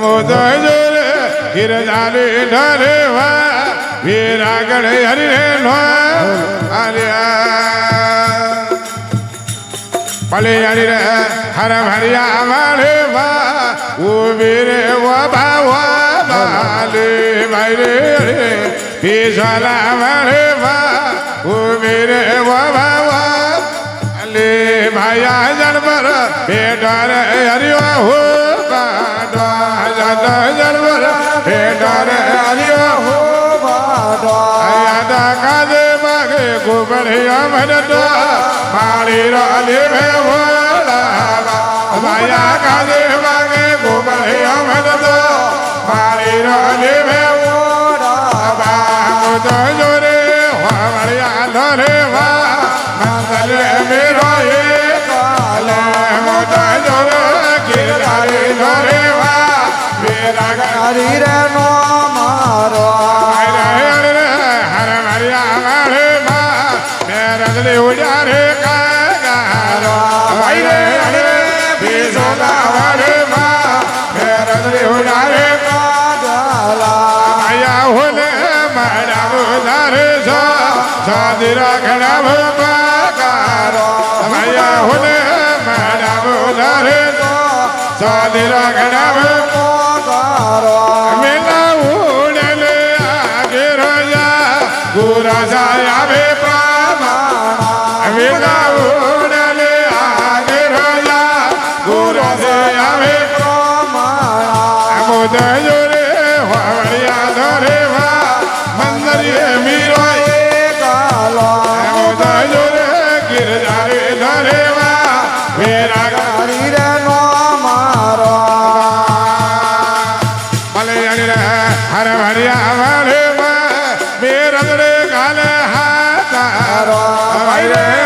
મોદય જોરે ગિરધારી ઢરેવા વીરાગણ હરિ નો ભલે હરિ હર હરિયા વાળે વા ઉભી વાબા બાલે ભાઈ રે પીસલા વાળે વા ઉભી વાબા લે ભાયા જનબર બેટર હરિયો હો બાડવા જનબર બેટર હરિયો હો બાડવા આયા કાજે માગે ગોબળિયા મરતો માળી રાલે ભોળા ભાયા કાજે માગે ગોબળિયા મરતો માળી રાલે ભોળા બાબો તો જોરે વાળિયા ધરે વા મંગલ મેરો એ કાલે મોતો જોરે ગિરધારે ધરે વા મેરા ગારી રે નો મારો ઉડ્યા રે કાગારો ભાઈ રે બીજોલા વારે માં મેરદરી ઉડ્યા રે કાગાલા આયા હોલે મારા ઉધારે છો સાદરા ઘણા ભકારો આયા હોલે મારા ઉધારે છો સાદરા ઘણા ભકારો મેલા ઉડલે આગે રોયા ગુરા જાય આવે વેલા ઉડલે આગે રોયા ગુરુ સે આવે પ્રમાણા મોદય જોરે વાળિયા ધરે વા મંદરીએ મીરો એ કાલો મોદય જોરે ગિરધારે ધરે વા વેરા ગારી રે નો મારો ભલે હર હરિયા વાળે મેરદરે ગાલે હાથારો ભાઈ રે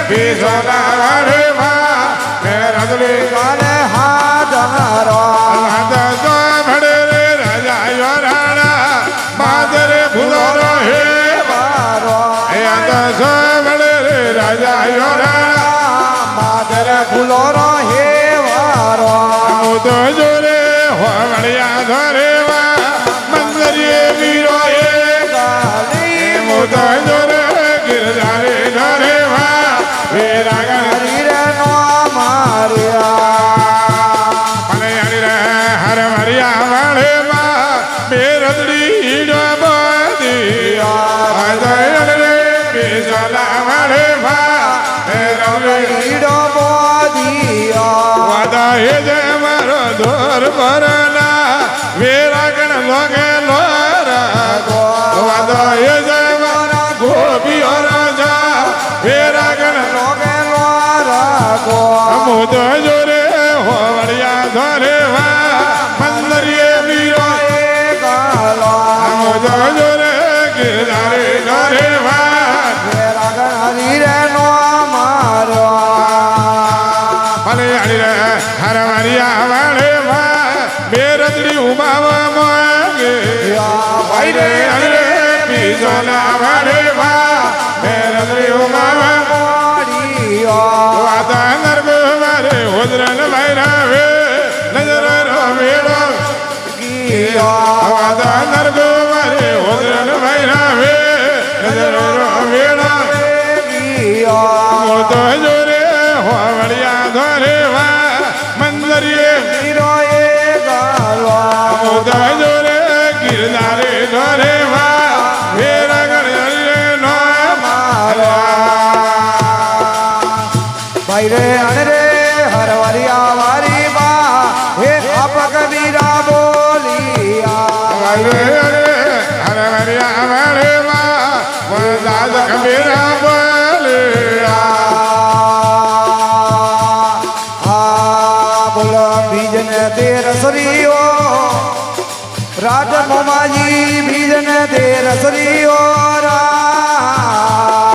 બીજોલા વારે વા મેરદરે ગાલે હાથારો હાથ તો ભડે રે રાજા યોરાણા માદરે ભૂલો હે વારો હાથ તો ભડે રે રાજા યોરાણા માદરે ભૂલો હે વારો મોદો જોરે હોવળિયા ધરે વા મંદરીએ વીરો એ ગાલી મોદો જોરે ગિરધારે ધરે વા વેરા ગારી રે નો માર્યા ભલે હરિ રે હર હરિયા વાળે વા મેરદડી ડબદિયા હૃદય રે પીસલા વાળે વા મેરદડી ડબદિયા વાદાય જે મારો દોર ભરના વેરા ગણ લોગે લોરા ગો વાદાય જે મારા ગોપીઓ રાજા વેરા ગણ લોગે લોરા ગો મોદય જોરે હોવળિયા ધરે વા મંદરીએ મીરો એ કાલો મોદય જોરે ગિરધારે ધરે વા વેરા ગણ હરિ રે નો મારો ભલે હરિ રે હર હરિયા વાળે વા મેરદડી ઉમાવા માંગે ભાઈ રે હરિ રે બીજોલા વાળે વા મેરદડી ઉમાવા વાતા નર્ગ મારે ઉદરન ભૈરવે નજર રમેડો વાતા નર્ગ મારે ઉદરન ભૈરવે નજર રમેડો મોદય જોરે હોવળિયા ધરે વા મંદરીએ વીરો એ ગાલો મોદય જોરે ગિરધારે ધરે વા વેરા ગણ હરિ રે નો માર્યા ભાઈ રે અરે હર હરિયા વારી બા હે આપ કબીરા બોલિયા ભાઈ રે હર હરિયા વારે બા વરદાદ કબીરા બોલિયા બોલો બીજન તેર સરીઓ રાજ મોમાજી બીજન તેર સરીઓ રા